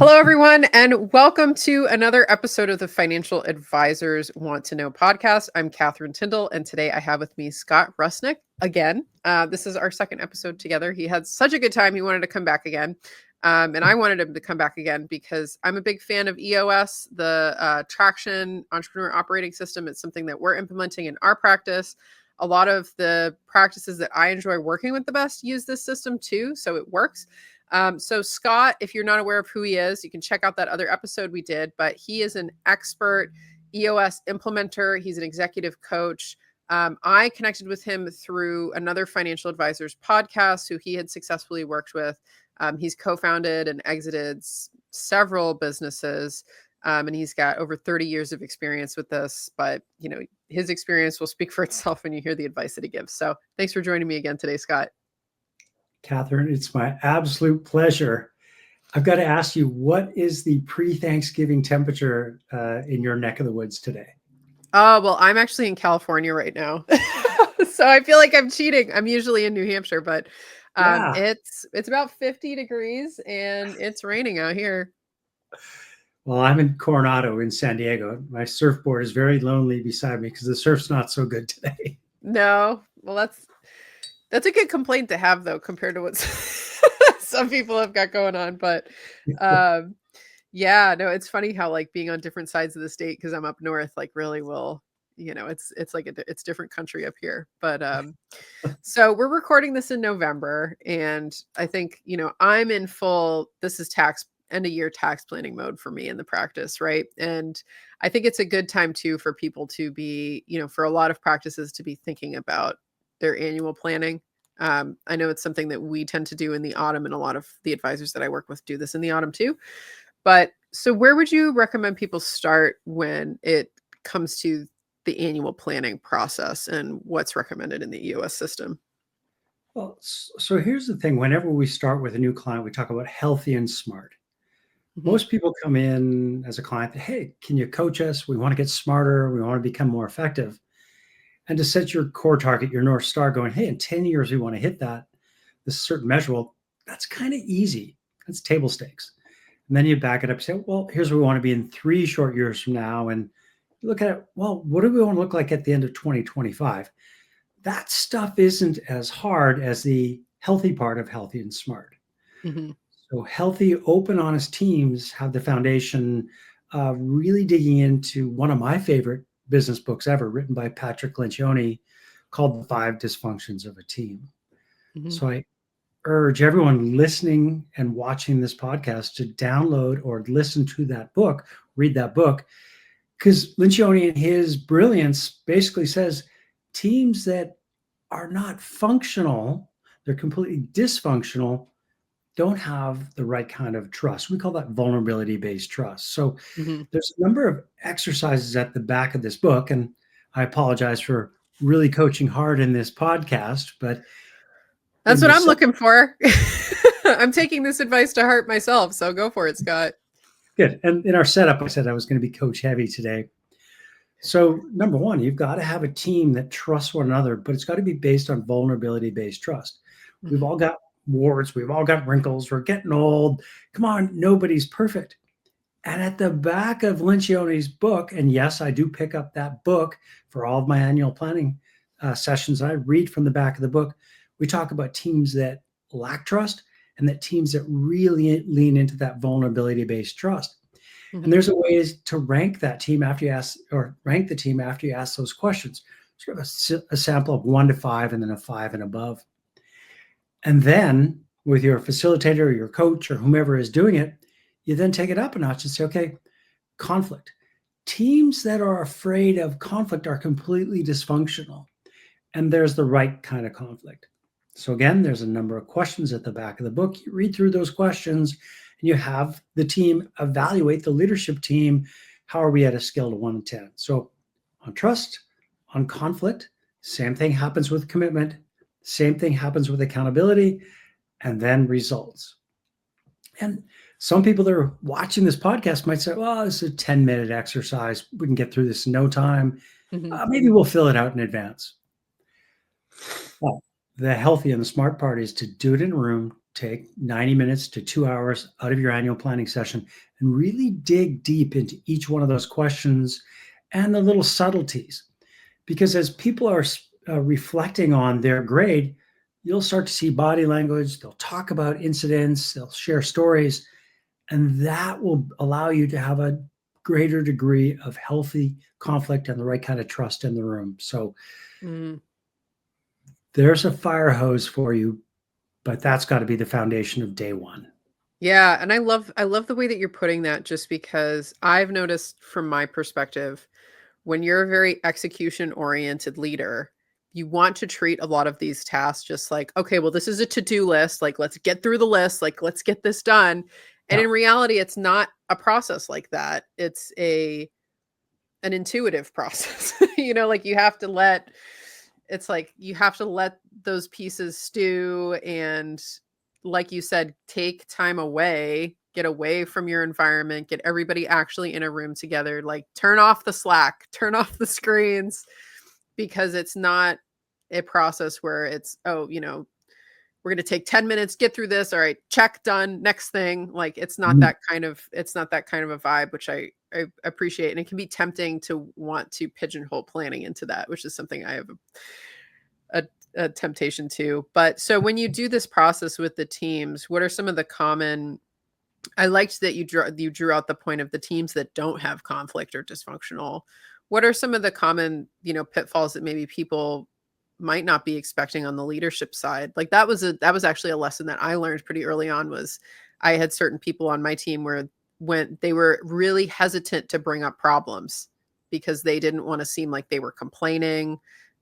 Hello, everyone, and welcome to another episode of the Financial Advisors Want to Know podcast. I'm Catherine Tindall, and today I have with me Scott Rusnak again. This is our second episode together. He had such a good time, he wanted to come back again. And I wanted him to come back again because I'm a big fan of EOS, the Traction Entrepreneur Operating System. It's something that we're implementing in our practice. A lot of the practices that I enjoy working with the best use this system too, so it works. So Scott, if you're not aware of who he is, you can check out that other episode we did, but he is an expert EOS implementer. He's an executive coach. I connected with him through another financial advisors podcast who he had successfully worked with. He's co-founded and exited several businesses. And he's got over 30 years of experience with this, but his experience will speak for itself when you hear the advice that he gives. So thanks for joining me again today, Scott. Catherine, it's my absolute pleasure. I've got to ask you, what is the pre-Thanksgiving temperature in your neck of the woods today? Well, I'm actually in California right now. So I feel like I'm cheating. I'm usually in New Hampshire, but it's about 50 degrees and it's raining out here. Well, I'm in Coronado in San Diego. My surfboard is very lonely beside me because the surf's not so good today. No, well, that's a good complaint to have, though, compared to what some people have got going on. But yeah, no, it's funny how like being on different sides of the state, because I'm up north, like really will, it's like it's different country up here. But so we're recording this in November, and I think, I'm in full, this is end of year tax planning mode for me in the practice, right? And I think it's a good time too for people to be, for a lot of practices to be thinking about their annual planning. I know it's something that we tend to do in the autumn, and a lot of the advisors that I work with do this in the autumn too. But so where would you recommend people start when it comes to the annual planning process and what's recommended in the EOS system? Well, so here's the thing. Whenever we start with a new client, we talk about healthy and smart. Most people come in as a client, hey, can you coach us? We want to get smarter. We want to become more effective. And to set your core target, your North Star, going, hey, in 10 years, we want to hit this certain measure. Well, that's kind of easy. That's table stakes. And then you back it up and say, well, here's where we want to be in 3 short years from now. And you look at it, well, what do we want to look like at the end of 2025? That stuff isn't as hard as the healthy part of healthy and smart. Mm-hmm. So healthy, open, honest teams have the foundation really digging into one of my favorite business books ever, written by Patrick Lencioni, called The 5 Dysfunctions of a Team. Mm-hmm. So I urge everyone listening and watching this podcast to download or listen to that book, read that book, because Lencioni in his brilliance basically says teams that are not functional, they're completely dysfunctional, don't have the right kind of trust. We call that vulnerability-based trust. So there's a number of exercises at the back of this book, and I apologize for really coaching hard in this podcast, but that's what I'm looking for. I'm taking this advice to heart myself, so go for it, Scott. Good. And in our setup, I said I was going to be coach heavy today. So number one, you've got to have a team that trusts one another, but it's got to be based on vulnerability-based trust. We've all got warts, we've all got wrinkles, we're getting old. Come on, nobody's perfect. And at the back of Lencioni's book, and yes, I do pick up that book for all of my annual planning sessions. I read from the back of the book. We talk about teams that lack trust and that teams that really lean into that vulnerability-based trust. Mm-hmm. And there's a way to rank that team after you ask, or rank the team after you ask those questions. Sort of a sample of 1 to 5 and then a 5 and above. And then with your facilitator or your coach or whomever is doing it, you then take it up a notch and say, okay, conflict. Teams that are afraid of conflict are completely dysfunctional. And there's the right kind of conflict. So again, there's a number of questions at the back of the book. You read through those questions and you have the team evaluate, the leadership team, how are we at a scale of 1 to 10? So on trust, on conflict, same thing happens with commitment. Same thing happens with accountability, and then results. And some people that are watching this podcast might say, well, this is a 10-minute exercise. We can get through this in no time. Maybe we'll fill it out in advance. Well, the healthy and the smart part is to do it in a room, take 90 minutes to 2 hours out of your annual planning session and really dig deep into each one of those questions and the little subtleties. Because as people are reflecting on their grade, you'll start to see body language. They'll talk about incidents, they'll share stories, and that will allow you to have a greater degree of healthy conflict and the right kind of trust in the room. So there's a fire hose for you, but that's got to be the foundation of day one. Yeah, and I love the way that you're putting that, just because I've noticed from my perspective, when you're a very execution-oriented leader, you want to treat a lot of these tasks just like, okay, well, this is a to-do list. Like, let's get through the list. Like, let's get this done. And Yeah. in reality, it's not a process like that. It's an intuitive process. Like you have to let those pieces stew, and like you said, take time away, get away from your environment, get everybody actually in a room together, like turn off the Slack, turn off the screens, because it's not a process where it's, we're going to take 10 minutes, get through this. All right, check, done, next thing. Like it's not that kind of a vibe, which I appreciate. And it can be tempting to want to pigeonhole planning into that, which is something I have a temptation to. But so when you do this process with the teams, what are some of the common, I liked that you drew out the point of the teams that don't have conflict or dysfunctional. What are some of the common, pitfalls that maybe people might not be expecting on the leadership side? Like that was actually a lesson that I learned pretty early on. Was I had certain people on my team where when they were really hesitant to bring up problems because they didn't want to seem like they were complaining,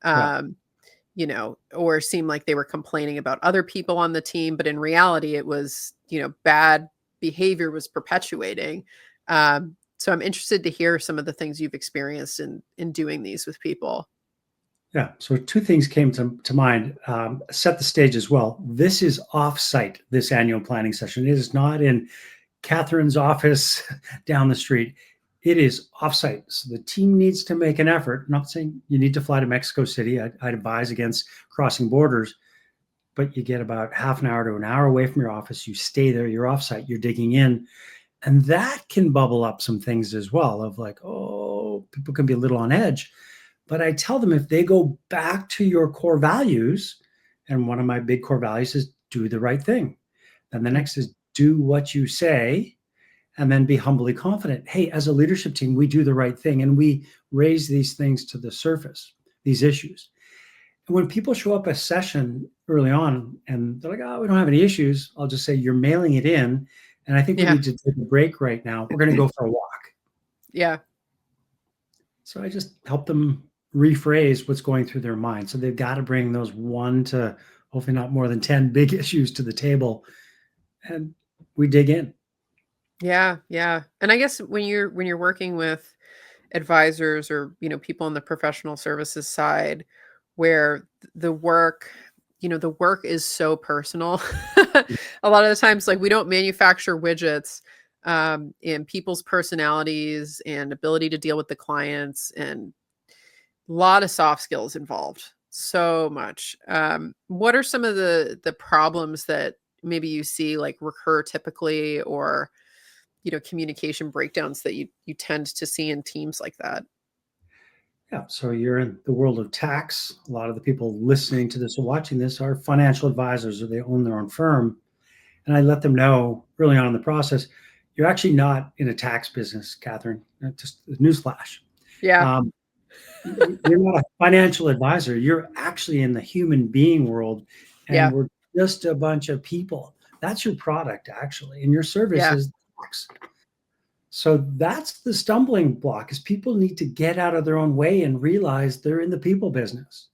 or seem like they were complaining about other people on the team. But in reality, it was, bad behavior was perpetuating. So I'm interested to hear some of the things you've experienced in doing these with people. Yeah. So two things came to mind. Set the stage as well. This is off-site, this annual planning session. It is not in Catherine's office down the street. It is off-site. So the team needs to make an effort. I'm not saying you need to fly to Mexico City. I'd advise against crossing borders, but you get about half an hour to an hour away from your office. You stay there, you're off-site, you're digging in. And that can bubble up some things as well of like, oh, people can be a little on edge. But I tell them if they go back to your core values, and one of my big core values is do the right thing. Then the next is do what you say, and then be humbly confident. Hey, as a leadership team, we do the right thing, and we raise these things to the surface, these issues. And when people show up a session early on and they're like, oh, we don't have any issues, I'll just say, you're mailing it in. And I think we need to take a break right now. We're going to go for a walk. Yeah. So I just help them rephrase what's going through their mind. So they've got to bring those 1 to hopefully not more than 10 big issues to the table, and we dig in. Yeah. Yeah. And I guess when you're working with advisors or, people on the professional services side, where the work is so personal. A lot of the times, like we don't manufacture widgets, and people's personalities and ability to deal with the clients, and a lot of soft skills involved, so much. What are some of the problems that maybe you see like recur typically, or, communication breakdowns that you tend to see in teams like that? Yeah. So you're in the world of tax. A lot of the people listening to this or watching this are financial advisors, or they own their own firm. And I let them know early on in the process, you're actually not in a tax business, Catherine. Just a newsflash. Yeah. You're not a financial advisor. You're actually in the human being world, and Yeah. we're just a bunch of people. That's your product, actually, and your service is tax. So that's the stumbling block, is people need to get out of their own way and realize they're in the people business.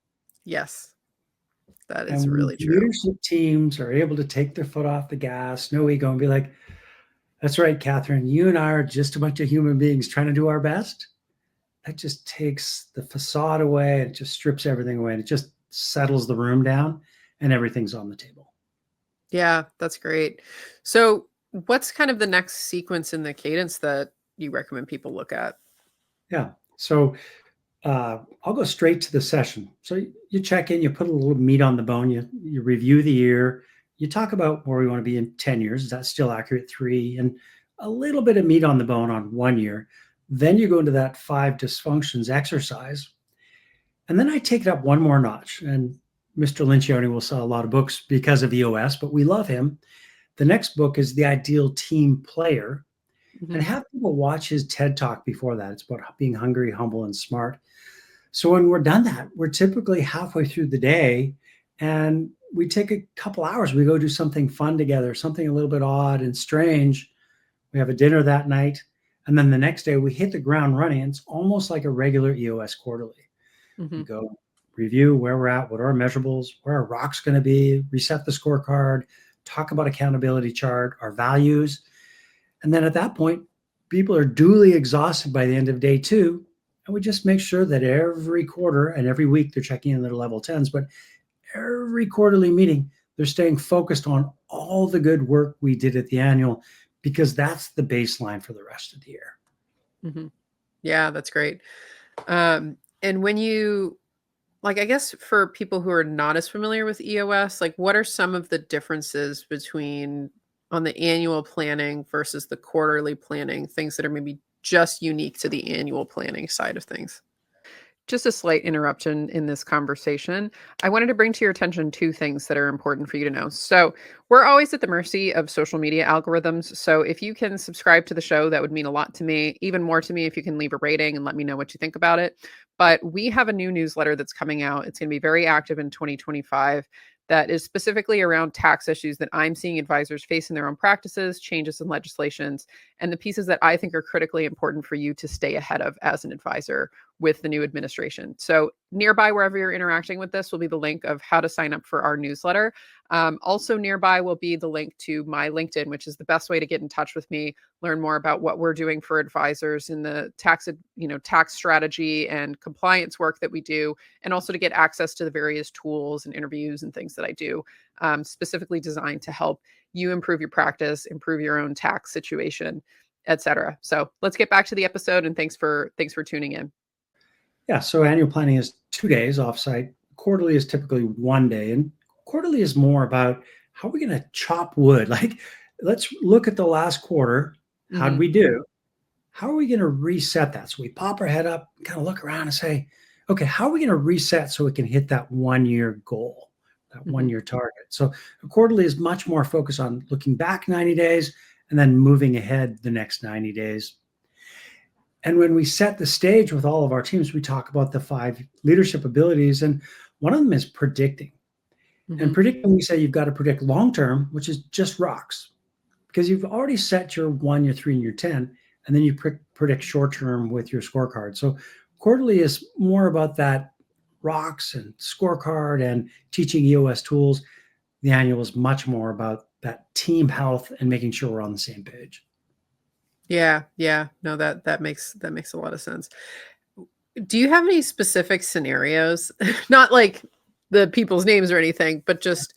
Yes. That is And when really true. leadership teams are able to take their foot off the gas, no ego, and be like, that's right, Catherine, you and I are just a bunch of human beings trying to do our best. That just takes the facade away. It just strips everything away, and it just settles the room down, and everything's on the table. Yeah, that's great. So what's kind of the next sequence in the cadence that you recommend people look at? Yeah. So I'll go straight to the session. So you check in, you put a little meat on the bone, you review the year, You talk about where we want to be in 10 years. Is that still accurate? 3, and a little bit of meat on the bone on 1 year. Then you go into that 5 dysfunctions exercise. And then I take it up one more notch. And Mr. Lincioni will sell a lot of books because of EOS, but we love him. The next book is The Ideal Team Player. And have people watch his TED Talk before that. It's about being hungry, humble, and smart. So when we're done that, we're typically halfway through the day and we take a couple hours. We go do something fun together, something a little bit odd and strange. We have a dinner that night. And then the next day we hit the ground running. It's almost like a regular EOS quarterly. We go review where we're at, what are our measurables, where our rocks going to be, reset the scorecard, talk about accountability chart, our values. And then at that point, people are duly exhausted by the end of day 2. And we just make sure that every quarter and every week they're checking in their level 10s, but every quarterly meeting, they're staying focused on all the good work we did at the annual, because that's the baseline for the rest of the year. Yeah, that's great. And when you, like, I guess for people who are not as familiar with EOS, like what are some of the differences between on the annual planning versus the quarterly planning, things that are maybe just unique to the annual planning side of things? Just a slight interruption in this conversation. I wanted to bring to your attention 2 things that are important for you to know. So, we're always at the mercy of social media algorithms. So, if you can subscribe to the show, that would mean a lot to me. Even more to me if you can leave a rating and let me know what you think about it. But we have a new newsletter that's coming out. It's going to be very active in 2025. That is specifically around tax issues that I'm seeing advisors face in their own practices, changes in legislations, and the pieces that I think are critically important for you to stay ahead of as an advisor with the new administration. So nearby, wherever you're interacting with this, will be the link of how to sign up for our newsletter. Also nearby will be the link to my LinkedIn, which is the best way to get in touch with me, learn more about what we're doing for advisors in the tax strategy and compliance work that we do, and also to get access to the various tools and interviews and things that I do, specifically designed to help you improve your practice, improve your own tax situation, etc. So let's get back to the episode, and thanks for tuning in. Yeah, so annual planning is 2 days offsite. Quarterly is typically 1 day, and quarterly is more about how are we going to chop wood? Like, let's look at the last quarter. How did we do? How are we going to reset that? So we pop our head up, kind of look around and say, okay, how are we going to reset so we can hit that 1-year goal, that 1-year target? So a quarterly is much more focused on looking back 90 days and then moving ahead the next 90 days. And when we set the stage with all of our teams, we talk about the 5 leadership abilities. And one of them is predicting. And predicting, we say you've got to predict long-term, which is just rocks, because you've already set your 1, your 3, and your 10, and then you predict short-term with your scorecard. So quarterly is more about that rocks and scorecard and teaching EOS tools. The annual is much more about that team health and making sure we're on the same page. Yeah. No, that makes a lot of sense. Do you have any specific scenarios? Not like the people's names or anything, but just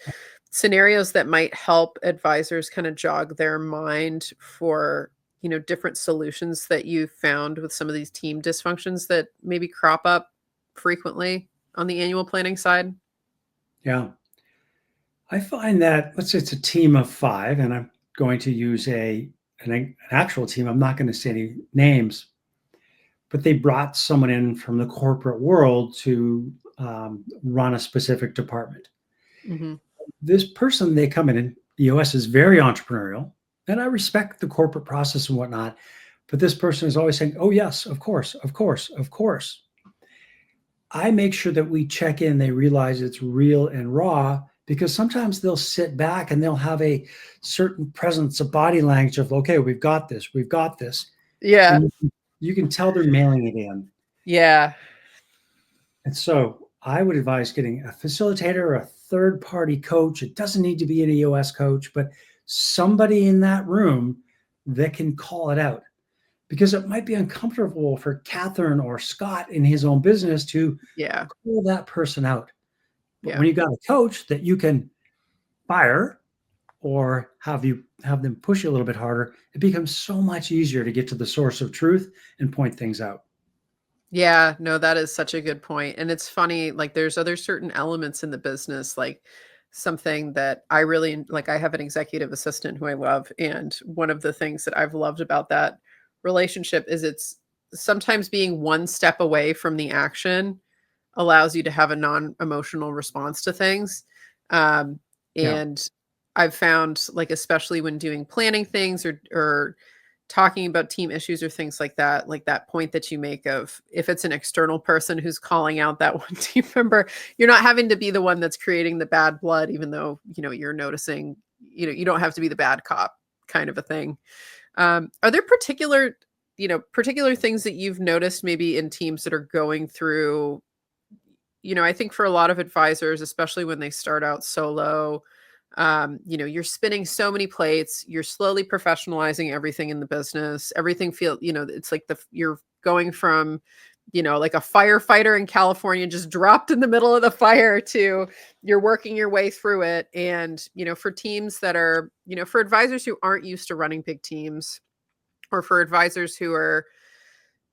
scenarios that might help advisors kind of jog their mind for, different solutions that you found with some of these team dysfunctions that maybe crop up frequently on the annual planning side? Yeah. I find that, let's say it's a team of 5, and I'm going to use an actual team. I'm not going to say any names, but they brought someone in from the corporate world to run a specific department. This person, they come in, and EOS is very entrepreneurial, and I respect the corporate process and whatnot, but this person is always saying, oh yes, of course, of course, of course. I make sure that we check in, they realize it's real and raw, because sometimes they'll sit back and they'll have a certain presence of body language of, okay, we've got this. Yeah. And you can tell they're mailing it in. Yeah. And so I would advise getting a facilitator or a third-party coach. It doesn't need to be an EOS coach, but somebody in that room that can call it out, because it might be uncomfortable for Catherine or Scott in his own business to call that person out. But when you got a coach that you can fire or have them push you a little bit harder, it becomes so much easier to get to the source of truth and point things out. Yeah, no, that is such a good point. And it's funny, like there's other certain elements in the business, like something that I really like. I have an executive assistant who I love. And one of the things that I've loved about that relationship is it's sometimes being one step away from the action allows you to have a non-emotional response to things. Um, Yeah. and I've found, like, especially when doing planning things or talking about team issues or things like that point that you make of if it's an external person who's calling out that one team member, you're not having to be the one that's creating the bad blood, even though, you're noticing, you don't have to be the bad cop kind of a thing. Are there particular things that you've noticed maybe in teams that are going through, I think for a lot of advisors, especially when they start out solo, you're spinning so many plates, you're slowly professionalizing everything in the business. Everything it's like you're going from, like a firefighter in California just dropped in the middle of the fire to you're working your way through it. And, for teams that are, for advisors who aren't used to running big teams, or for advisors who are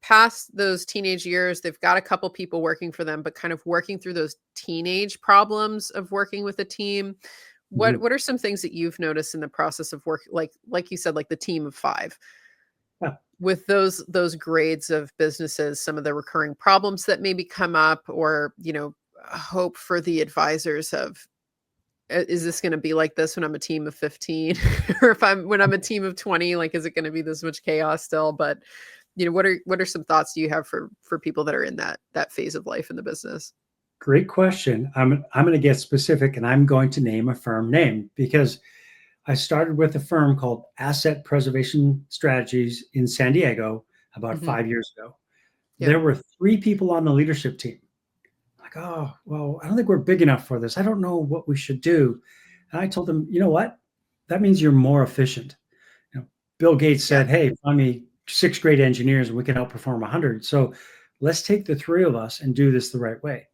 past those teenage years, they've got a couple people working for them, but kind of working through those teenage problems of working with a team. What Mhm. what are some things that you've noticed in the process of work, like you said, like the team of 5, Yeah. with those grades of businesses, some of the recurring problems that maybe come up, or, hope for the advisors of, is this going to be like this when I'm a team of 15 or when I'm a team of 20, like, is it going to be this much chaos still? But what are some thoughts do you have for people that are in that phase of life in the business? Great question. I'm going to get specific, and I'm going to name a firm name because I started with a firm called Asset Preservation Strategies in San Diego about Hmm. 5 years ago. Yeah. There were 3 people on the leadership team. Like, oh, well, I don't think we're big enough for this. I don't know what we should do. And I told them, you know what? That means you're more efficient. Bill Gates Yeah. said, hey, find me 6 great engineers and we can outperform 100. So let's take the 3 of us and do this the right way.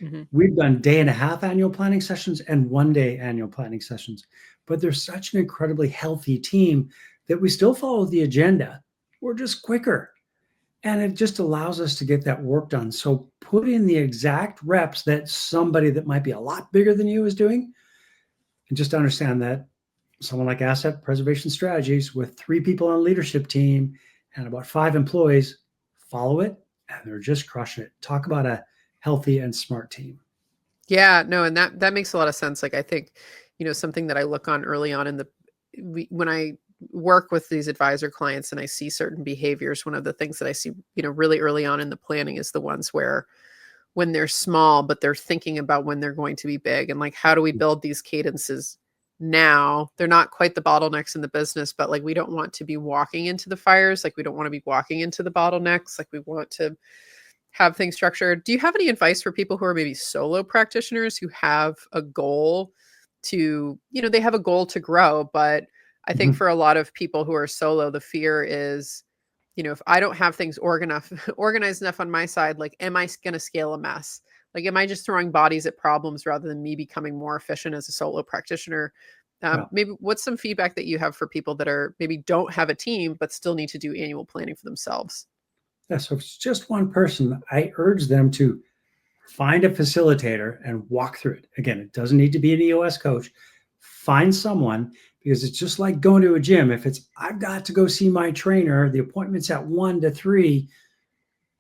Hmm. We've done day and a half annual planning sessions and 1 day annual planning sessions, but there's such an incredibly healthy team that we still follow the agenda. We're just quicker. And it just allows us to get that work done. So put in the exact reps that somebody that might be a lot bigger than you is doing, and just understand that someone like Asset Preservation Strategies with 3 people on a leadership team and about 5 employees follow it, and they're just crushing it. Talk about a healthy and smart team. Yeah, no, and that makes a lot of sense. Like, I think, something that I look on early on when I work with these advisor clients and I see certain behaviors, one of the things that I see, really early on in the planning is the ones where when they're small, but they're thinking about when they're going to be big, and like, how do we build these cadences now? They're not quite the bottlenecks in the business, but like, we don't want to be walking into the fires. Like, we don't want to be walking into the bottlenecks. Like, we want to have things structured. Do you have any advice for people who are maybe solo practitioners who have a goal to, they have a goal to grow, but I think Mhm. for a lot of people who are solo, the fear is, if I don't have things organized enough on my side, like, am I going to scale a mess? Like, am I just throwing bodies at problems rather than me becoming more efficient as a solo practitioner? Yeah. Maybe what's some feedback that you have for people that are maybe don't have a team, but still need to do annual planning for themselves? Yeah. So if it's just one person, I urge them to find a facilitator and walk through it. Again, it doesn't need to be an EOS coach. Find someone, because it's just like going to a gym. If it's, I've got to go see my trainer, the appointment's at 1 to 3,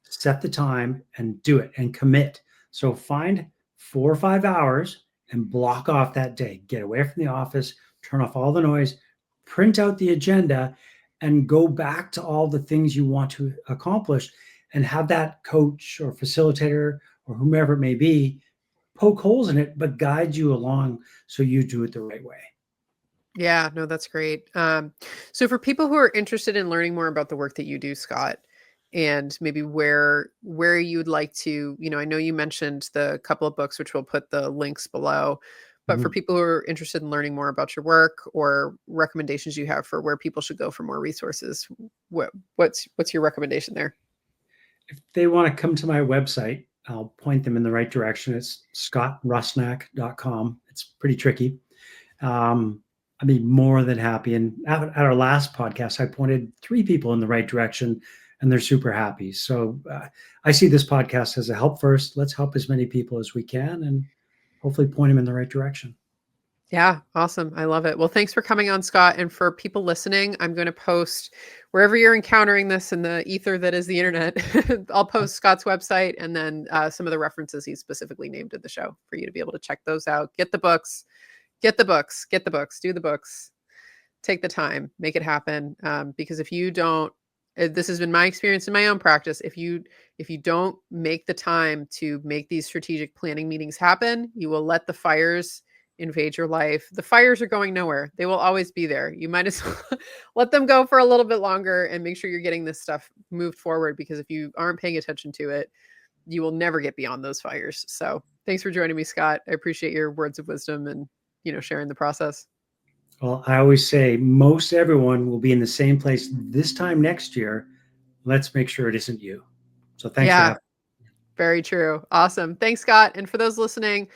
set the time and do it and commit. So find 4 or 5 hours and block off that day. Get away from the office, turn off all the noise, print out the agenda, and go back to all the things you want to accomplish, and have that coach or facilitator or whomever it may be poke holes in it, but guide you along so you do it the right way. Yeah, no, that's great. So for people who are interested in learning more about the work that you do, Scott, and maybe where you'd like to, I know you mentioned the couple of books, which we'll put the links below, but for Mhm. people who are interested in learning more about your work, or recommendations you have for where people should go for more resources, what's your recommendation there? If they want to come to my website, I'll point them in the right direction. It's scottrusnak.com. It's pretty tricky. I'd be more than happy. And at our last podcast, I pointed 3 people in the right direction, and they're super happy. So I see this podcast as a help first. Let's help as many people as we can, and hopefully point them in the right direction. Yeah, awesome. I love it. Well, thanks for coming on, Scott. And for people listening, I'm going to post wherever you're encountering this in the ether that is the internet. I'll post Scott's website and then some of the references he specifically named in the show for you to be able to check those out. Get the books, get the books, get the books, do the books, take the time, make it happen. Because if you don't, this has been my experience in my own practice. If you don't make the time to make these strategic planning meetings happen, you will let the fires invade your life. The fires are going nowhere. They will always be there. You might as well let them go for a little bit longer and make sure you're getting this stuff moved forward, because if you aren't paying attention to it, you will never get beyond those fires. So thanks for joining me, Scott. I appreciate your words of wisdom and, sharing the process. Well, I always say most everyone will be in the same place this time next year. Let's make sure it isn't you. So thanks for Yeah, having very true. Awesome. Thanks, Scott. And for those listening,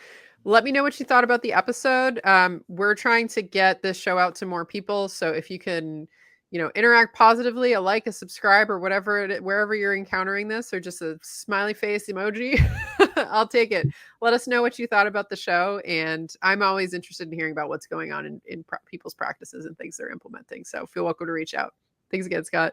let me know what you thought about the episode. We're trying to get this show out to more people. So if you can, interact positively, a like, a subscribe, or whatever wherever you're encountering this, or just a smiley face emoji, I'll take it. Let us know what you thought about the show. And I'm always interested in hearing about what's going on in people's practices and things they're implementing. So feel welcome to reach out. Thanks again, Scott.